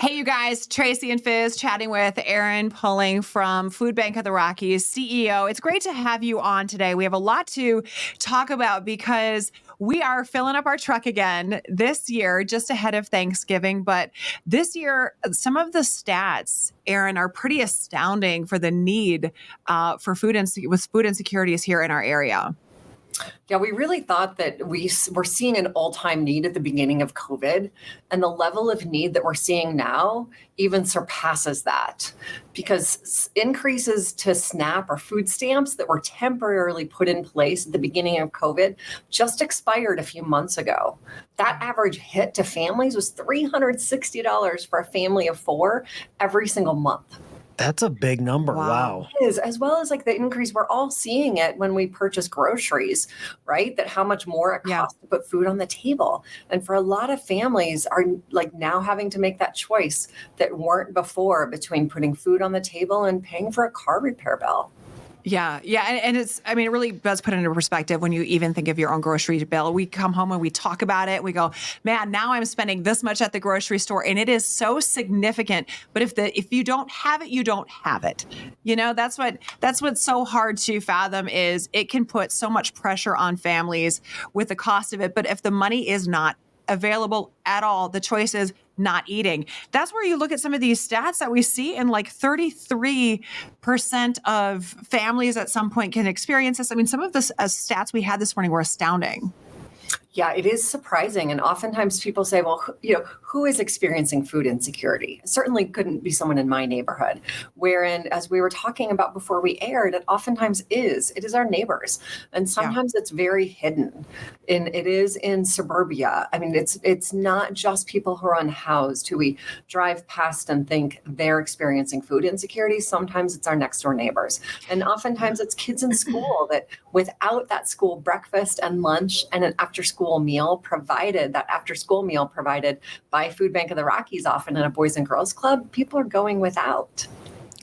Hey, you guys, Tracy and Fizz chatting with Aaron Pulling from Food Bank of the Rockies, CEO. It's great to have you on today. We have a lot to talk about because we are filling up our truck again this year, just ahead of Thanksgiving. But this year, some of the stats, Aaron, are pretty astounding for the need for food insecurities here in our area. Yeah, we really thought that we were seeing an all-time need at the beginning of COVID, and the level of need that we're seeing now even surpasses that, because increases to SNAP or food stamps that were temporarily put in place at the beginning of COVID just expired a few months ago. That average hit to families was $360 for a family of four every single month. That's a big number. Wow. It is, as well as like the increase, we're all seeing it when we purchase groceries, right? That how much more it costs to put food on the table. And for a lot of families are like now having to make that choice that weren't before between putting food on the table and paying for a car repair bill. Yeah. And it's, I mean, it really does put it into perspective when you even think of your own grocery bill. We come home and we talk about it. We go, man, now I'm spending this much at the grocery store. And it is so significant. But if you don't have it, you don't have it. You know, that's what's so hard to fathom is it can put so much pressure on families with the cost of it. But if the money is not available at all, the choice is not eating. That's where you look at some of these stats that we see, and like 33% of families at some point can experience this. I mean, some of the stats we had this morning were astounding. Yeah, it is surprising. And oftentimes people say, well, who is experiencing food insecurity? It certainly couldn't be someone in my neighborhood. Wherein, as we were talking about before we aired, it oftentimes is. It is our neighbors. And sometimes it's very hidden. And it is in suburbia. I mean, it's not just people who are unhoused who we drive past and think they're experiencing food insecurity. Sometimes it's our next door neighbors. And oftentimes it's kids in school that without that school breakfast and lunch and an after school meal provided by Food Bank of the Rockies, often in a Boys and Girls Club, people are going without.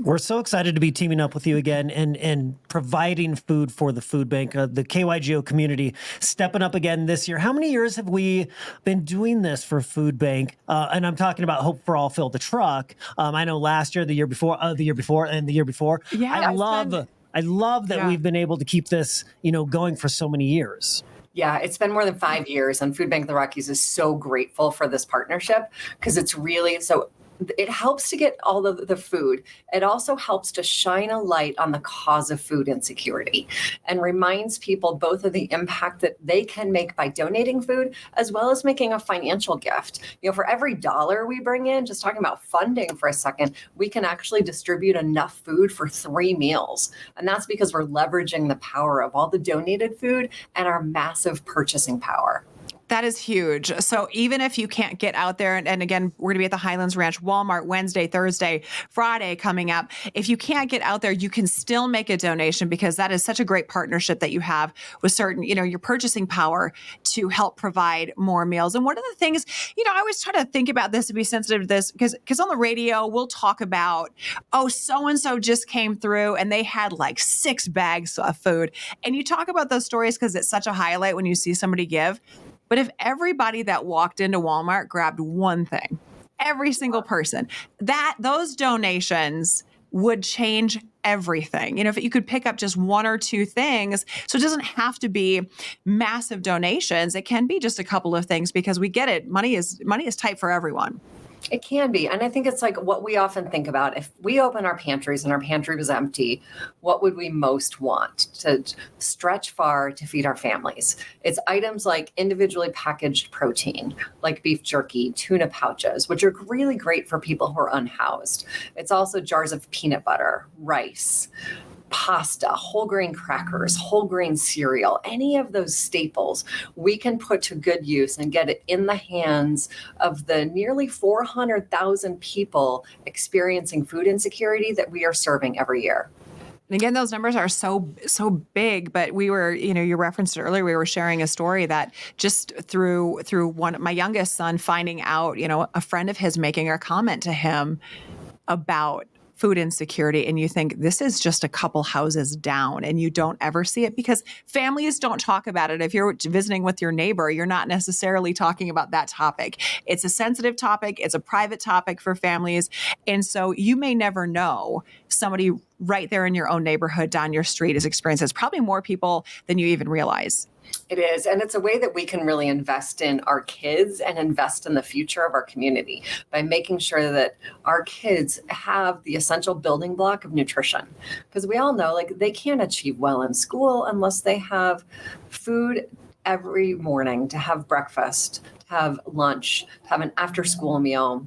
We're so excited to be teaming up with you again and providing food for the food bank, the KYGO community, stepping up again this year. How many years have we been doing this for Food Bank? And I'm talking about Hope for All Fill the Truck. I know last year, the year before, and the year before. Yeah, I love that we've been able to keep this, going for so many years. Yeah, it's been more than 5 years, and Food Bank of the Rockies is so grateful for this partnership because it's really so. It helps to get all of the food. It also helps to shine a light on the cause of food insecurity and reminds people both of the impact that they can make by donating food as well as making a financial gift. For every dollar we bring in, just talking about funding for a second, we can actually distribute enough food for 3 meals. And that's because we're leveraging the power of all the donated food and our massive purchasing power. That is huge. So even if you can't get out there, and again, we're going to be at the Highlands Ranch, Walmart, Wednesday, Thursday, Friday coming up. If you can't get out there, you can still make a donation because that is such a great partnership that you have with certain, your purchasing power to help provide more meals. And one of the things, I always try to think about this and be sensitive to this because on the radio, we'll talk about, so-and-so just came through and they had like 6 bags of food. And you talk about those stories because it's such a highlight when you see somebody give. But if everybody that walked into Walmart grabbed one thing, every single person, those donations would change everything. If you could pick up just 1 or 2 things, so it doesn't have to be massive donations. It can be just a couple of things because we get it. Money is tight for everyone. It can be. And I think it's like what we often think about. If we open our pantries and our pantry was empty, what would we most want to stretch far to feed our families? It's items like individually packaged protein, like beef jerky, tuna pouches, which are really great for people who are unhoused. It's also jars of peanut butter, rice, pasta, whole grain crackers, whole grain cereal, any of those staples we can put to good use and get it in the hands of the nearly 400,000 people experiencing food insecurity that we are serving every year. And again, those numbers are so big, but we were, you referenced it earlier, we were sharing a story that just through my youngest son finding out, a friend of his making a comment to him about food insecurity and you think this is just a couple houses down and you don't ever see it because families don't talk about it. If you're visiting with your neighbor, you're not necessarily talking about that topic. It's a sensitive topic. It's a private topic for families. And so you may never know somebody right there in your own neighborhood down your street is experiencing this. Probably more people than you even realize. It is. And it's a way that we can really invest in our kids and invest in the future of our community by making sure that our kids have the essential building block of nutrition. Because we all know, like, they can't achieve well in school unless they have food every morning, to have breakfast, to have lunch, to have an after school meal.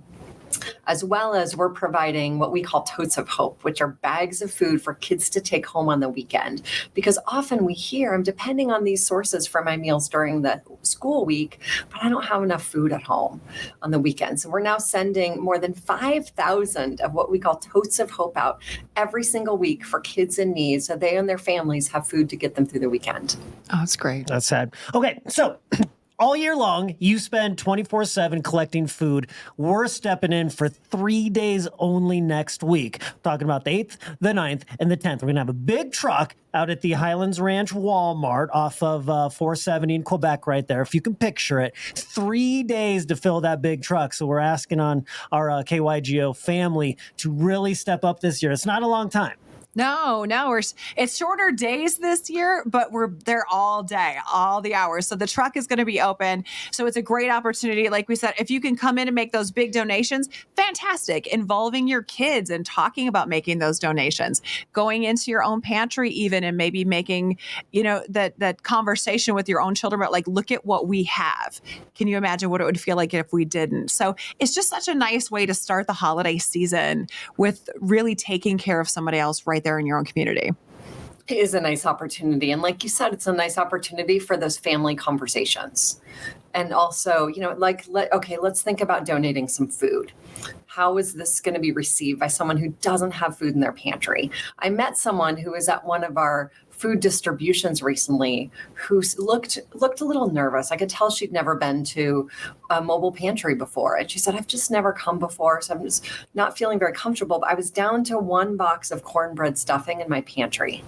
As well as we're providing what we call totes of hope, which are bags of food for kids to take home on the weekend. Because often we hear, I'm depending on these sources for my meals during the school week, but I don't have enough food at home on the weekend. So we're now sending more than 5,000 of what we call totes of hope out every single week for kids in need, so they and their families have food to get them through the weekend. Oh, that's great. That's sad. Okay, so all year long, you spend 24/7 collecting food. We're stepping in for 3 days only next week. Talking about the 8th, the 9th, and the 10th. We're going to have a big truck out at the Highlands Ranch Walmart off of 470 in Quebec right there, if you can picture it. 3 days to fill that big truck. So we're asking on our KYGO family to really step up this year. It's not a long time. No, it's shorter days this year, but we're there all day, all the hours. So the truck is going to be open. So it's a great opportunity. Like we said, if you can come in and make those big donations, fantastic. Involving your kids and talking about making those donations, going into your own pantry even, and maybe making, that conversation with your own children about, like, look at what we have. Can you imagine what it would feel like if we didn't? So it's just such a nice way to start the holiday season with really taking care of somebody else right there in your own community. It is a nice opportunity. And like you said, it's a nice opportunity for those family conversations. And also, let's think about donating some food. How is this going to be received by someone who doesn't have food in their pantry? I met someone who was at one of our food distributions recently who looked a little nervous. I could tell she'd never been to a mobile pantry before. And she said, I've just never come before, so I'm just not feeling very comfortable. But I was down to one box of cornbread stuffing in my pantry.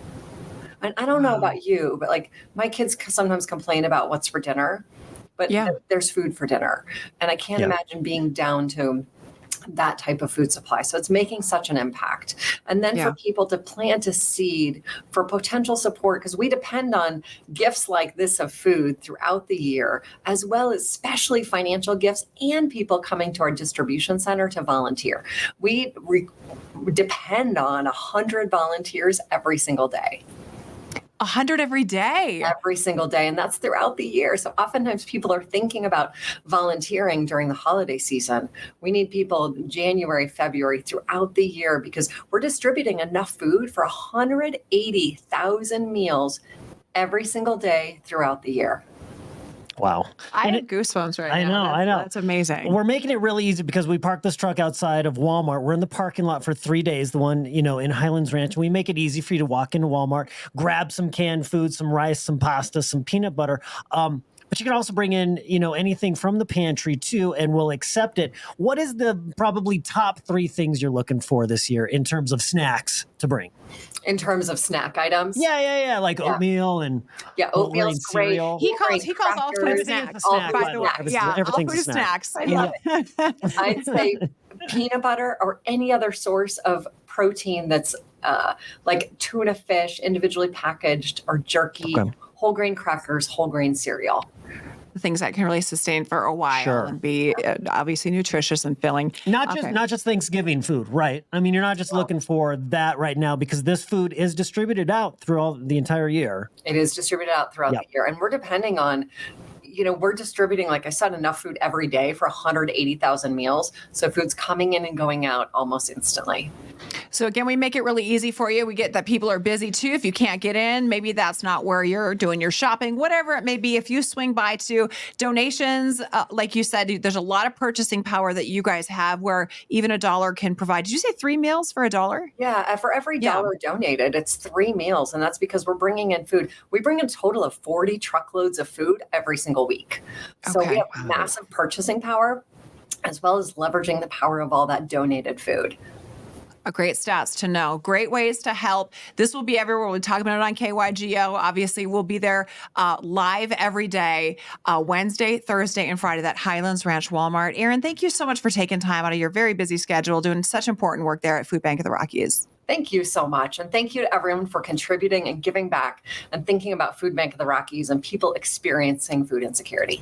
And I don't know about you, but like, my kids sometimes complain about what's for dinner, but there's food for dinner. And I can't imagine being down to that type of food supply. So it's making such an impact. And then for people to plant a seed for potential support, because we depend on gifts like this of food throughout the year, as well as especially financial gifts and people coming to our distribution center to volunteer. We depend on 100 volunteers every single day. 100 every day. Every single day. And that's throughout the year. So oftentimes people are thinking about volunteering during the holiday season. We need people January, February, throughout the year, because we're distributing enough food for 180,000 meals every single day throughout the year. Wow. I have goosebumps right now. I know. That's amazing. We're making it really easy because we parked this truck outside of Walmart. We're in the parking lot for 3 days, the one, in Highlands Ranch. We make it easy for you to walk into Walmart, grab some canned food, some rice, some pasta, some peanut butter. But you can also bring in, anything from the pantry too, and we'll accept it. What is the probably top 3 things you're looking for this year in terms of snacks to bring? In terms of snack items? Yeah. Like oatmeal and oatmeal's great. Cereal. He calls all food snacks. By the way. Everything's all food snacks. I love it. I'd say peanut butter or any other source of protein that's like tuna fish, individually packaged, or jerky, whole grain crackers, whole grain cereal. Things that can really sustain for a while and be obviously nutritious and filling. Not just Thanksgiving food, right? I mean, you're not just looking for that right now, because this food is distributed out through the entire year. It is distributed out throughout the year. And we're depending on, we're distributing, like I said, enough food every day for 180,000 meals. So food's coming in and going out almost instantly. So again, we make it really easy for you. We get that people are busy too. If you can't get in, maybe that's not where you're doing your shopping, whatever it may be. If you swing by to donations, like you said, there's a lot of purchasing power that you guys have where even $1 can provide. Did you say 3 meals for $1? Yeah, for every dollar donated, it's 3 meals. And that's because we're bringing in food. We bring in a total of 40 truckloads of food every single week. So we have massive purchasing power, as well as leveraging the power of all that donated food. A great stats to know. Great ways to help. This will be everywhere. We'll talk about it on KYGO. Obviously, we'll be there live every day, Wednesday, Thursday, and Friday, that Highlands Ranch Walmart. Erin, thank you so much for taking time out of your very busy schedule, doing such important work there at Food Bank of the Rockies. Thank you so much. And thank you to everyone for contributing and giving back and thinking about Food Bank of the Rockies and people experiencing food insecurity.